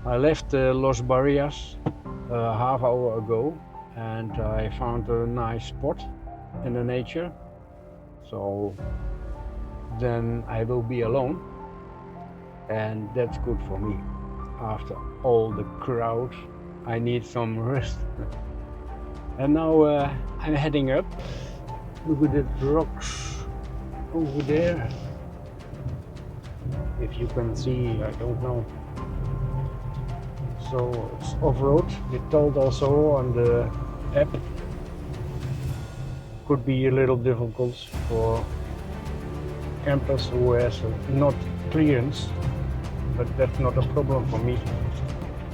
I left Los Barrias half hour ago, and I found a nice spot in the nature. So then I will be alone, and that's good for me. After all the crowd, I need some rest. And now I'm heading up. Look at the rocks over there. If you can see, I don't know. So it's off-road. It told also on the app. Could be a little difficult for campers who has not clearance, but that's not a problem for me.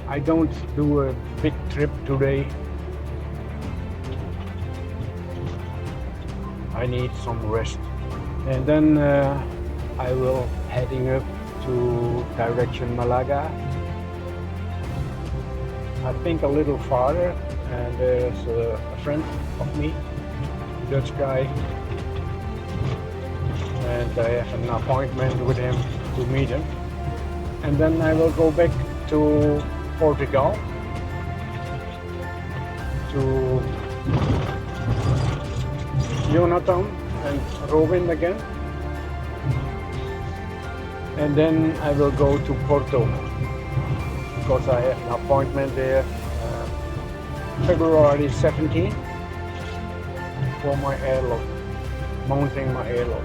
I don't do a big trip today. I need some rest, and then I will heading up to direction Malaga. I think a little farther, and there's a friend of me, Dutch guy, and I have an appointment with him to meet him. And then I will go back to Portugal to Jonathan and Robin again, and then I will go to Porto because I have an appointment there February 17th for my airlock, mounting my airlock.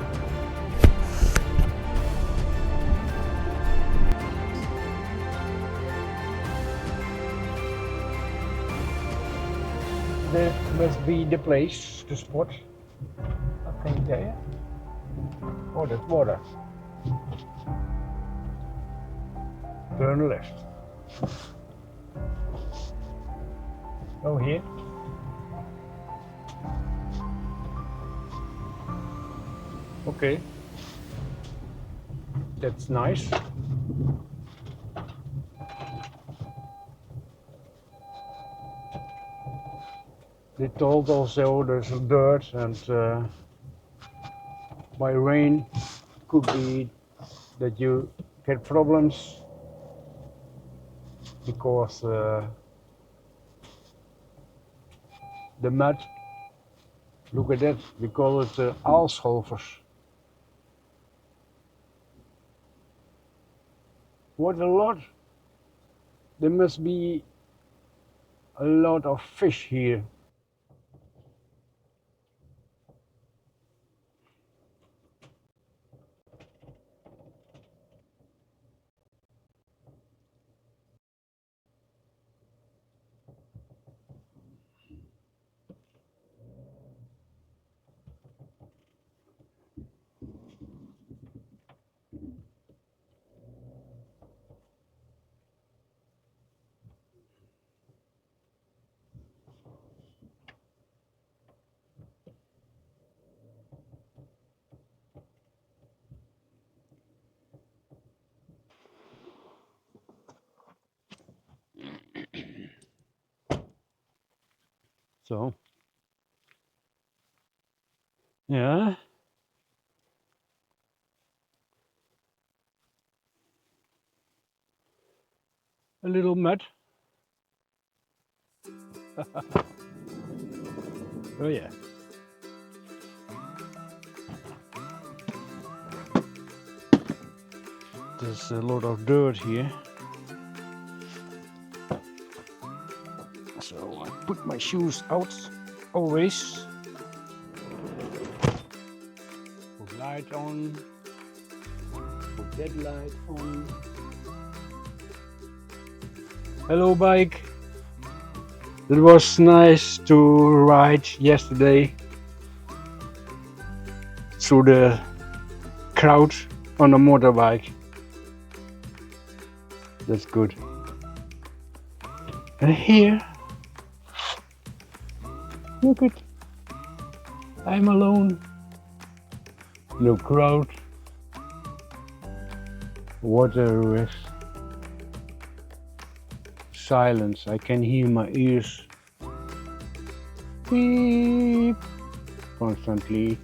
That must be the place, the spot. I think there. Oh, that's water. Turn left. Oh, here. Okay. That's nice. They told also there's dirt, and by rain could be that you get problems because the mud, look at that, we call it aalscholvers. What a lot! There must be a lot of fish here. So, yeah. A little mud. Oh yeah. There's a lot of dirt here. So I put my shoes out always. Put light on. Put that light on. Hello bike. It was nice to ride yesterday through the crowd on a motorbike. That's good. And here, look it, I'm alone. No crowd. What a rest. Silence. I can hear my ears beep constantly.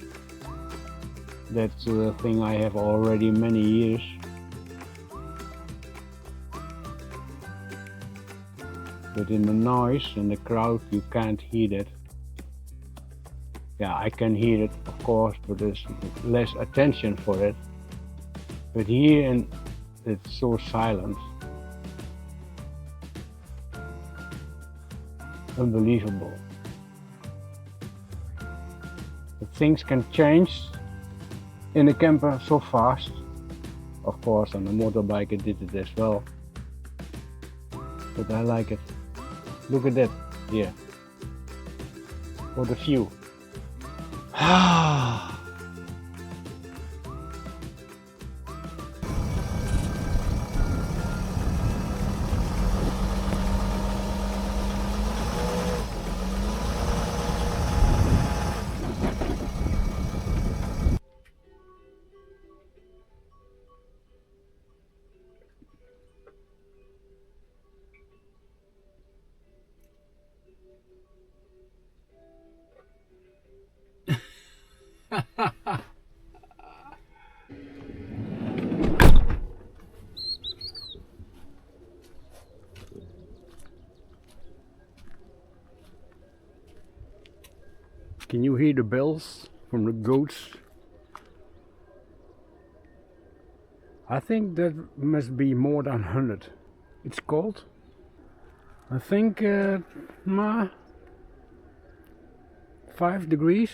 That's a thing I have already many years. but in the noise and the crowd you can't hear it. Yeah, I can hear it of course, but there's less attention for it. But here and it's so silent. Unbelievable. But things can change in a camper so fast. Of course on a motorbike I did it as well. But I like it. Look at that here. What a view. Can you hear the bells from the goats? I think that must be more than 100. It's cold. I think 5 degrees.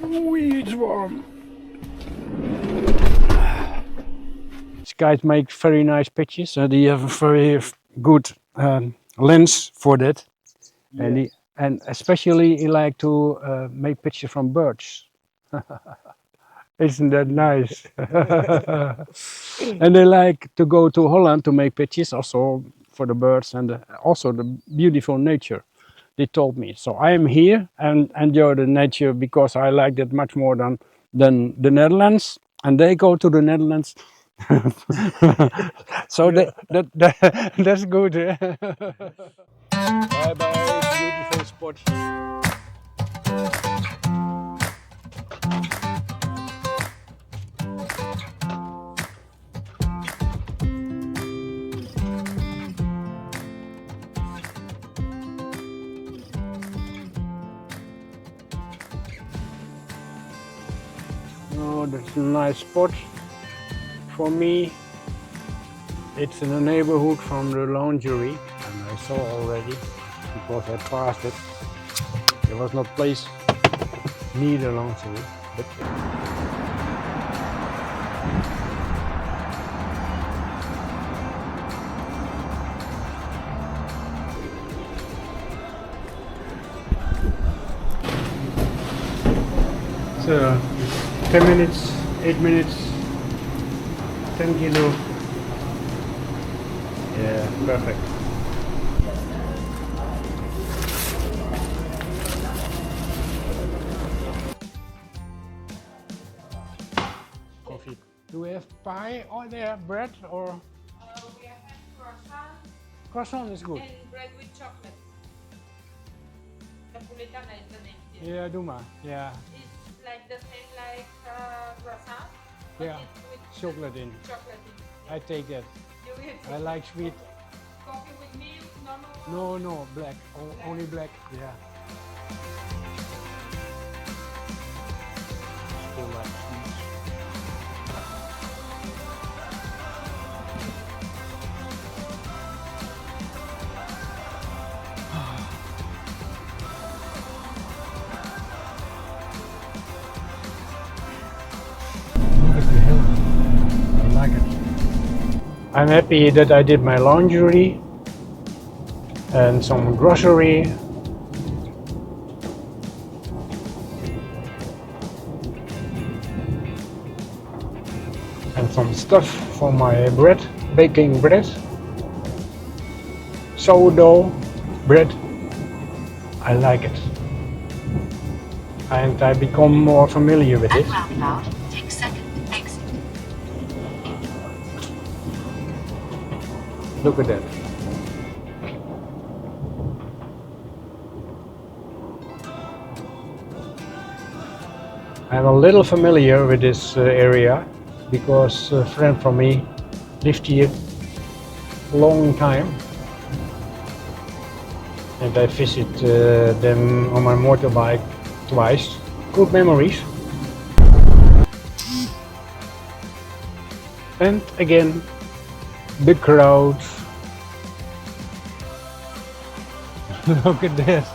Ooh, it's warm. These guys make very nice pictures. They have a very good lens for that. Yeah. And especially he like to make pictures from birds. Isn't that nice? And they like to go to Holland to make pictures also for the birds and also the beautiful nature. They told me. So I am here and enjoy the nature because I like that much more than the Netherlands. And they go to the Netherlands. So yeah. That's good. Bye bye, beautiful spot. Oh, that's a nice spot for me. It's in the neighborhood from the laundry, and I saw already because I passed it. There was no place near the laundry, but so 10 minutes, 8 minutes, 10 kilo. Yeah, perfect. Coffee. Do we have pie or there bread or? We have croissant. Croissant is good. And bread with chocolate. Napolitana is the name. Yeah, doe maar. Yeah. It's like the same like croissant. But Yeah. it's with Chocolate in. chocolate in. I take that. You will take I like sweet. coffee with milk, normal one? No, black. Only black. Yeah. Still like sweets. Look at the hill. I like it. I'm happy that I did my laundry and some grocery. And some stuff for my bread, baking bread, sourdough bread. I like it. And I become more familiar with it. At roundabout, take second exit. Look at that. I'm a little familiar with this area because a friend from me lived here long time. And I visit them on my motorbike twice. Good memories. And again, the crowds. Look at this.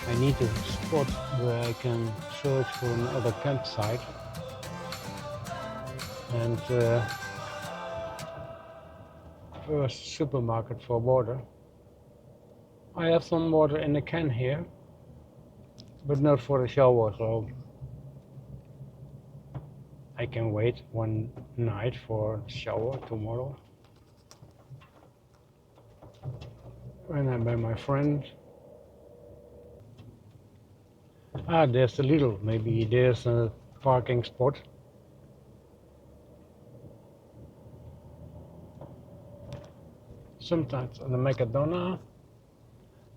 I need a spot where I can search for another campsite. And first supermarket for water. I have some water in a can here, but not for a shower, so I can wait one night for shower tomorrow. When I'm by my friend. Ah, there's a little, maybe there's a parking spot. Sometimes on the Macadona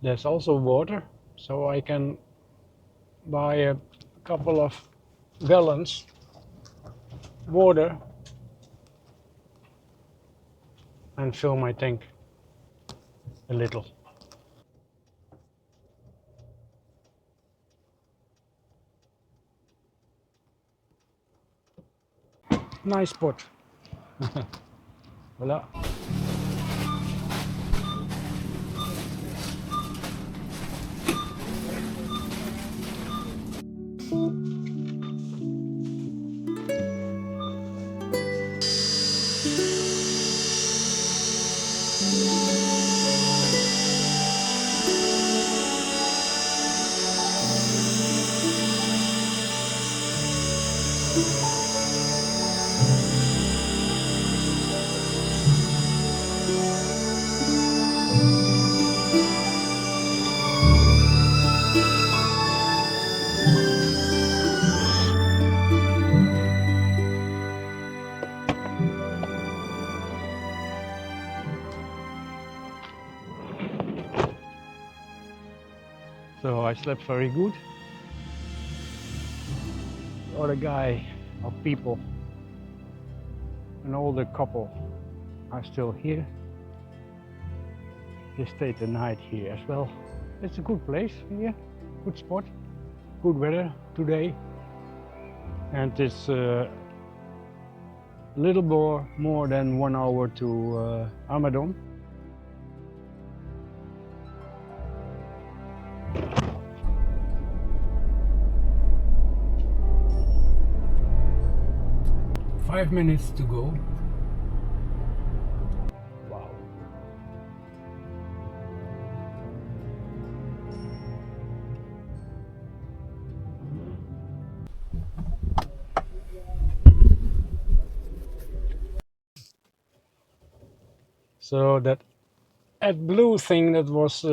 there's also water, so I can buy a couple of gallons water and fill my tank a little. Nice spot. Voilà. So I slept very good. The other guy or people, an older couple, are still here. They stayed the night here as well. It's a good place here, good spot, good weather today. And it's a little more than 1 hour to Amadon. Five minutes to go. Wow. So that AdBlue thing that was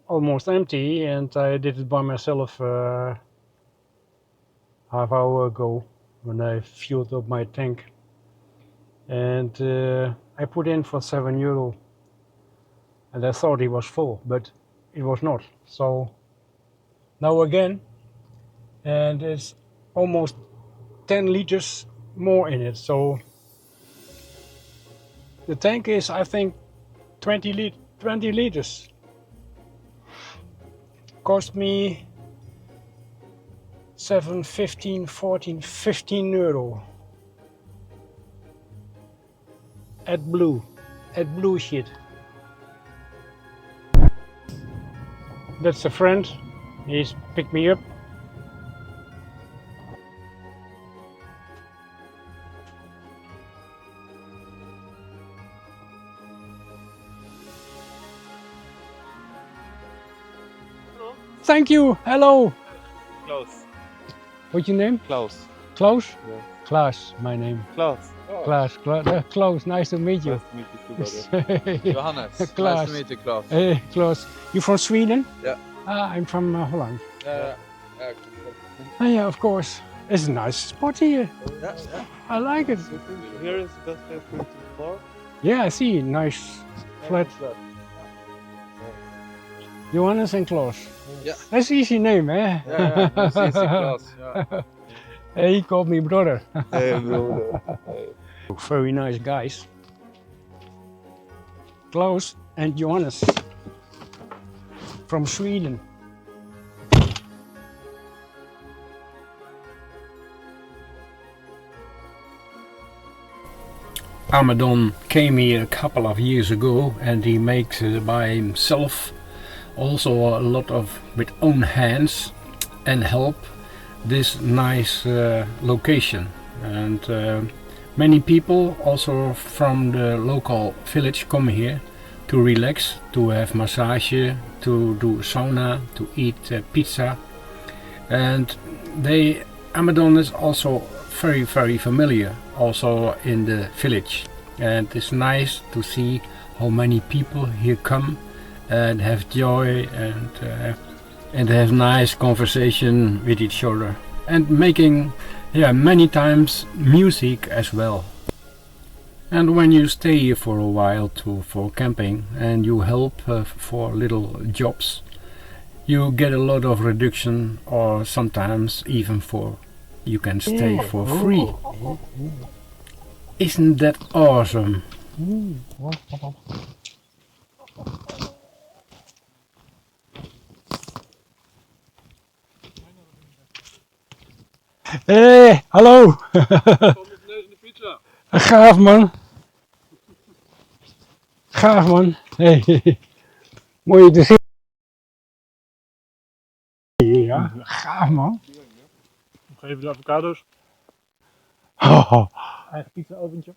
almost empty, and I did it by myself half hour ago when I filled up my tank, and I put in for €7, and I thought it was full, but it was not. So now again, and it's almost 10 liters more in it. So the tank is, I think, 20 liters. Cost me 7, 15, 14, €15. AdBlue shit. That's a friend. He's picked me up. Hello. Thank you. Hello. Klaus. What's your name? Klaus. Klaus? Yeah. Klaus, my name. Klaus. Klaus, nice to meet you. Nice to meet you too, brother. Johannes. Klaus. Nice to meet you, Klaus. Hey, Klaus. You from Sweden? Yeah. I'm from Holland. Yeah. Oh, yeah, of course. It's a nice spot here. Yeah. I like it. Here is just going to the floor. Yeah, I see. Nice flat. Johannes and Klaus. Yeah. That's an easy name, eh? Yeah, that's easy, Klaus. Yeah. He called me brother. Hey, brother. Hey. Very nice guys. Klaus and Johannes from Sweden. Amadon came here a couple of years ago and he makes by himself also a lot of with own hands and help this nice location, and many people also from the local village come here to relax, to have massage, to do sauna, to eat pizza, and Amadon is also very familiar also in the village, and it's nice to see how many people here come and have joy and have nice conversation with each other and making many times music as well. And when you stay here for a while for camping and you help for little jobs, you get a lot of reduction, or sometimes even you can stay for free. Isn't that awesome? Hey, hallo! Gaaf man! Gaaf man! Hey, mooi je te zien. Ja, gaaf man! Nog even de avocado's. Oh, Eigen pizza oventje.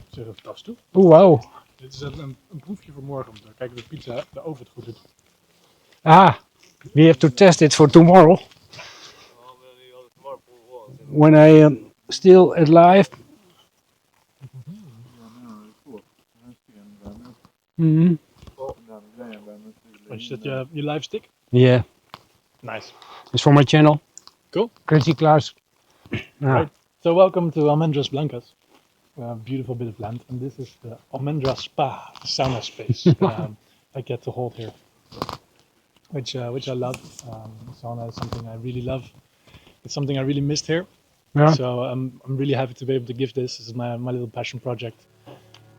Zeg even tas toe. wauw! Dit is een proefje voor morgen om te kijken of de pizza de oven het goed doet. Ah, we have to test it for tomorrow. When I am still alive. Mm-hmm. Is dat je live stick? Yeah, Nice. it's for my channel. Cool. Crazy Klaus. Right. So welcome to Almendras Blancas. A beautiful bit of land. And this is the Almendra Spa, the sauna space I get to hold here. Which I love. Sauna is something I really love. It's something I really missed here. Yeah. So I'm really happy to be able to give this. This is my little passion project.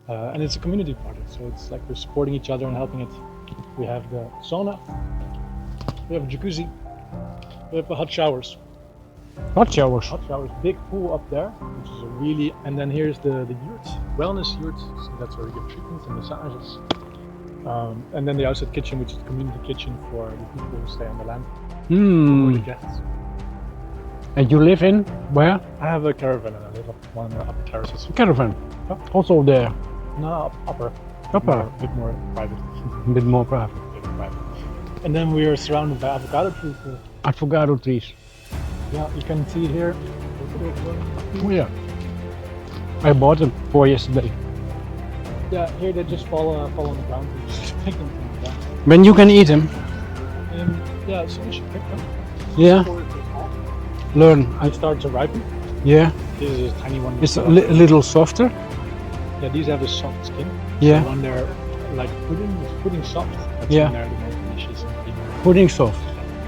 And it's a community project, so it's like we're supporting each other and helping it. We have the sauna, we have a jacuzzi, we have the hot showers. Hot showers. Hot showers, big pool up there, which is a really, and then here's the yurt, wellness yurt, so that's where we give treatments and massages. And then the outside kitchen, which is the community kitchen for the people who stay on the land, for the guests. And you live in where? I have a caravan and I live up one of the upper terraces. Caravan. Yeah. Also there. No, upper. Upper. A bit more private. A bit more private. And then we are surrounded by avocado trees. Avocado trees. Yeah, you can see it here. Oh yeah. I bought them for yesterday. Yeah, here they just fall on the ground. You just pick them from the ground. When you can eat them. Yeah, so you should pick them. Yeah. Learn. They start to ripen. Yeah. This is a tiny one. It's a little softer. Yeah, these have a soft skin. Yeah. So when they're like pudding soft, that's Yeah. when they're the most delicious. Pudding soft.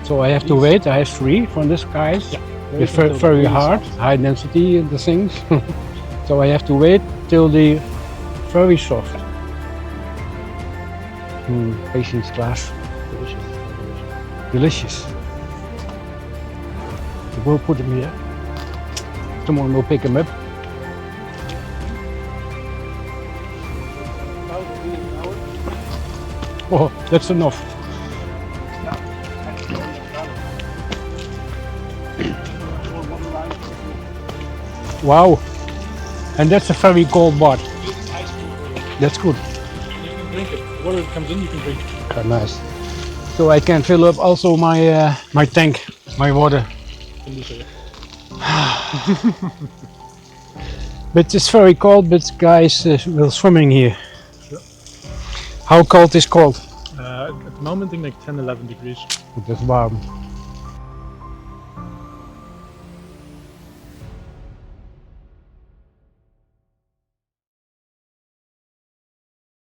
So I have to wait. I have 3 from this guys. Yeah. It's very hard, high density the things. So I have to wait till the very soft. Patience class. Delicious. Delicious. We'll put them here. Someone will pick them up. Oh, that's enough. Wow. And that's a very cold bath. That's good. You can drink it. The water that comes in, you can drink it. Oh, nice. So I can fill up also my my tank, my water. But it's very cold, but guys will swimming here. Sure. How cold is cold? At the moment, I think like 10-11 degrees. Het is warm.